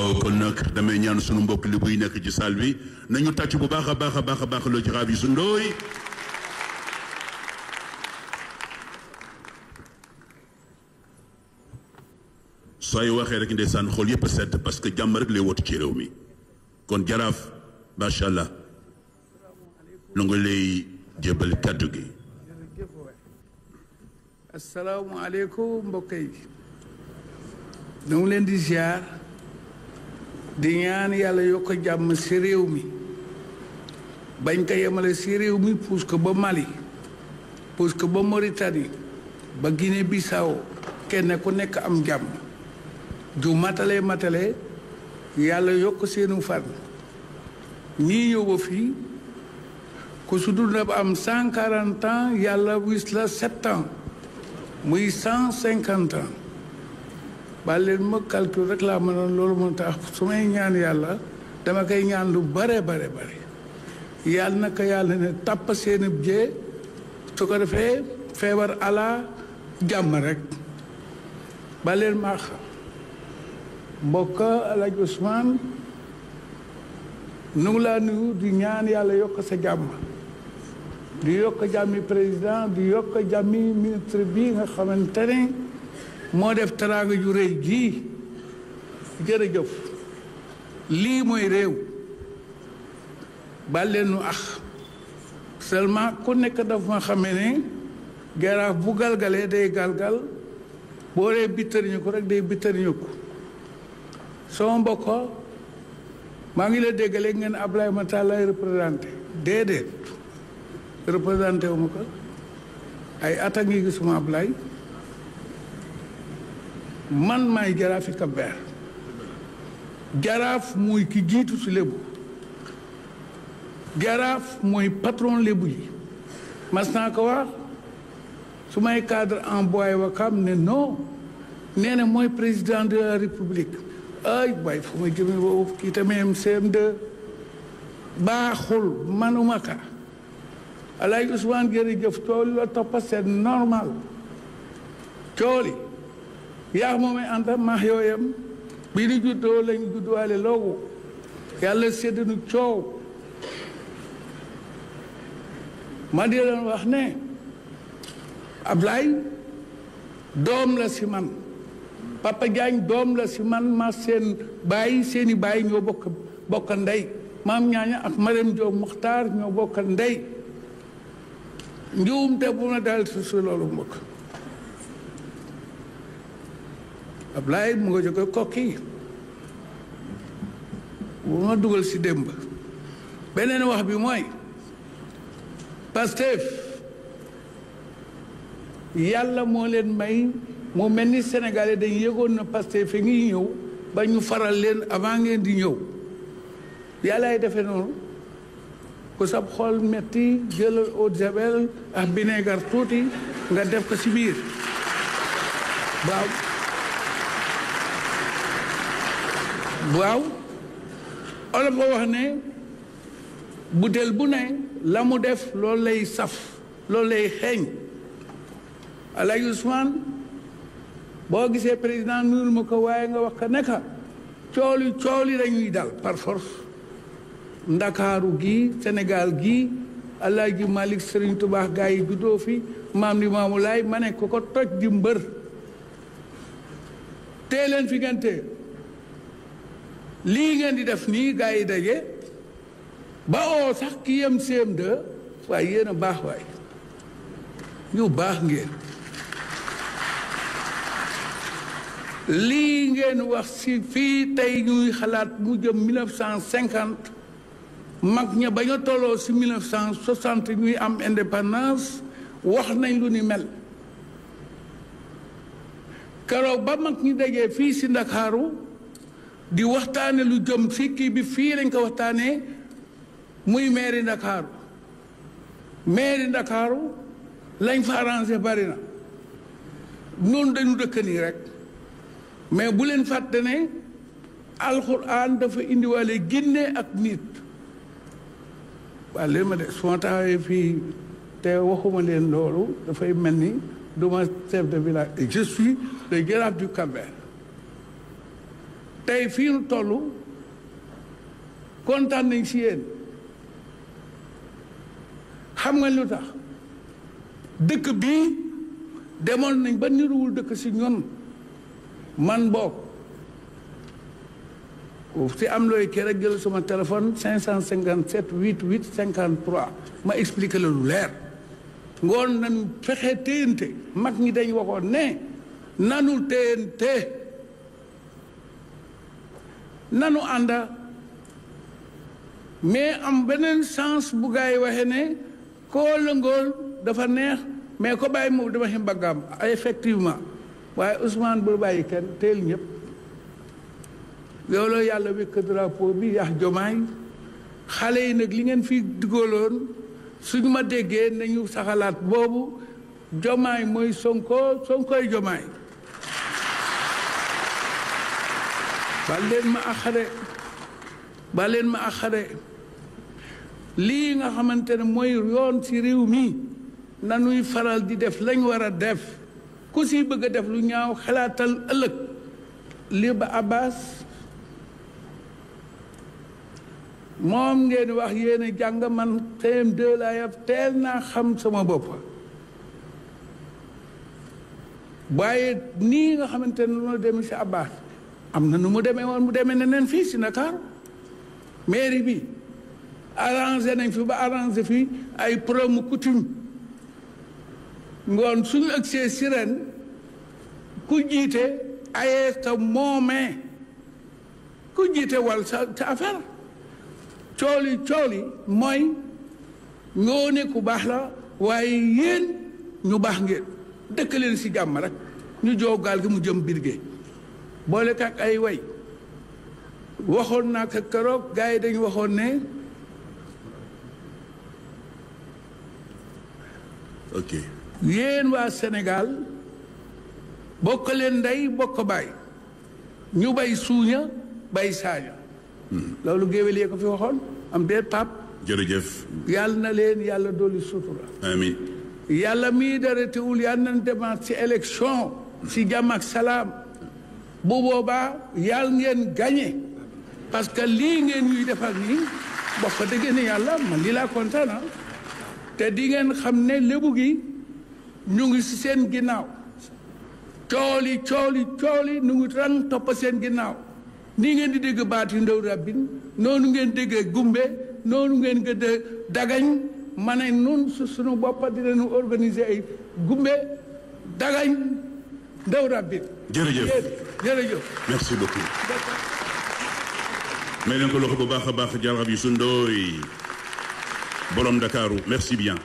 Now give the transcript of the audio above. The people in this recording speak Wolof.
waaw kon nag damay ñaan sunu mbokk li buy nekk ci salle bi nañu tàcc bu baax a baax a baax a baax le Jaraaf Youssou Ndoye sooy waxee rek ndeysaan xool yëpp a sedd parce que jàmm rek lay wootu ci réew mi kon Jaraaf macha allah nu nga lay jébal kàddu gi. asalaamaaleykum mbokk yi ñu ngi leen di ziar di ñaan yàlla yokk jàmm si réew mi bañ ko yemale si réew mi puus ko ba Mali puus ko ba Mauritanie ba Guinée Bissau kenn ku nekk am jàmm ju matale yàlla yokk seenu fan ñii ñëw ba fii ku su dul na ba am 140 ans yàlla wis la 7 ans muy 150 ans ba leen ma calcul rek laa mënoon loolu moo tax su may ñaan yàlla dama koy ñaan lu bare yàlla na ko yàlla ne tàpp seeni jee su ko defee feebar ala jàmm rek ba leen ma mbokk Alaaji Ousmane nu ngi laa nuyu di ñaan yàlla yokk sa jàmm di yokk jàmmi président di yokk jàmmi ministre bi nga xamante ne moo def teraanga ju rëy ji jërëjëf lii mooy réew bàlleen nu seulement ku nekk daf ma xamee ne Jaraaf bu galgalee day galgal boo dee bittariñu ko rek day bittariñu ko sama mbokk maa ngi la déggalee ngeen Ablaye Mata lay représenté déedéet représenté wu ma ko ay at a ngi gisuma Ablaye man maay Jaraafi Cap-Vert Jaraaf mooy ki jiitu si lébu Jaraaf mooy patron lébu yi mas naa ko wax su may cadre en bois Ouakam ne non nee na mooy président de la république ay waay fu ma jëme boobu kii tamit CM2 baaxul manuma ka Alaaji Ousmane jërëjëf cooli la toppa c'est normal cooli yaa moom ay ànda maax yooyam bi ni juddoo lañ judduwaale loogu yàlla séddanu coow ma di leen wax ne Ablaye doom la si man Papa Diagne doom la si man ma seen bàyyi seeni bàyyi ñoo bokk ndey maam ñaaña ak Marème Diop Muxtaar ñoo bokk ndey njuumte bu ma dal si loolu mbokk Ablaye mu nga jóge kokki bu ma dugal si démb beneen wax bi mooy Pastef yàlla moo leen may mu mel ni Sénégalais dañ yëgoon na Pastef fi ngi ñëw ba ñu faral leen avant ngeen di ñëw yàllaay defe noonu ku sab xool metti jëlal eau de javel ak vinaigre tuuti nga def ko si biir waaw olof ko wax ne butéel bu ne la mu def loolu lay saf loolu lay xeeñ Alaaji Ousmane boo gisee président nuyul ma ko waaye nga wax ka nekka cooli dañuy dal par force ndakaaru gi Sénégal gi Alaaji Malick Serigne Touba gaa yi juddoo fi maam di maamu laay ma ne ko toj di mbër tee leen fi ngeen tee lii ngeen di def nii gaa yi daje ba oo sax ki yem CM2 waaye yéen a baax waay ñu baax ngeen lii ngeen wax si fii tey ñuy xalaat mu jëm 1950 mag ña ba ñu tolloo si 1960 ñuy am indépendance wax nañ lu ni mel keroog ba mag ñi dajee fii si Ndakaaru di waxtaane lu jëm si kii bi fii lañ ko waxtaanee muy mairie Ndakaaru lañ fa arrangé bari na noonu dañu dëkk nii rek mais bu leen fàtte ne alxuraan dafa indiwaale ginne ak nit waaw léegi ma de su ma taxawee fii te waxuma leen loolu dafay mel ni du ma chef de village et je suis le Jaraaf du Cap-Vert tey fii nu toll kontaan nañ si yéen xam nga lu tax dëkk bii demoon nañ ba niruwul dëkk si ñun man boog si am looy kii rek jël sama téléphone 557 88 53 ma expliqué la lu leer ngoon nañu fexe téyante mag ñi dañ waxoon ne nanu téyante nanu ànda mais am beneen sens bu gaa yi waxee ne koo lëngool dafa neex mais ko bàyyi moom dama xem baggaam effectivement waaye Ousmane bu bàyyi kenn teel ñëpp loolu yàlla wékk drapeau bi yax jomaay xale yi nag li ngeen fi digaloon suñu ma déggee nañu saxalaat boobu jomaay mooy Sonko Sonkoy jomaay ba leen ma axare lii nga xamante ne mooy yoon ci réew mi nanuy faral di def lañ war a def ku si bëgg a def lu ñaaw xalaatal ëllëg li ba Abbas moom ngeen wax yéen a jàng man CM2 laa yaf teel naa xam sama bopp waaye nii nga xamante ne lu demee si Abbas am na nu mu demee woon mu demee ne neen fii si Dakar mairie bi arrangé nañ fi ba arrangé fi ay promu coutume ngoon suñu ëgsee si ren ku jiite ayee sa moomee ku jiite wal sa affaire cooli mooy ngoone ku baax la waaye yéen ñu baax ngeen dëkk leen si jàmm rek ñu joo gaal gi mu jëm birge boole kak ay way waxoon naa ko keroog gars yi dañu waxoon ne ok yéen waa Sénégal bokk leen ndey bokk baay ñu bay suuña bay saaña loolu géwél yee ko fi waxoon am déet pap jërëjëf yàlla na leen yàlla dolli sutura amiin yàlla mii dara teewul yàlla nañ demaat ci élection ci jàmm ak salaam bu boobaa yàlla ngeen gagné parce que lii ngeen ñuy defal nii bokk dëgg ne yàlla man lii laa kontaan te di ngeen xam ne lébu gi ñu ngi ci seen ginnaaw cooli nu ngi rang topp seen ginnaaw nii ngeen di dégg baat yu ndaw rabbin noonu ngeen déggee gumbe noonu ngeen gëdd dagañ ma ne nun suñu boppa dinañu organiser ay gumbe dagañ ndaw rabbin jërëjëf merci beaucoup may leen ko loxo bu baax a baax Jaraaf Youssou Ndoye borom Dakaru merci bien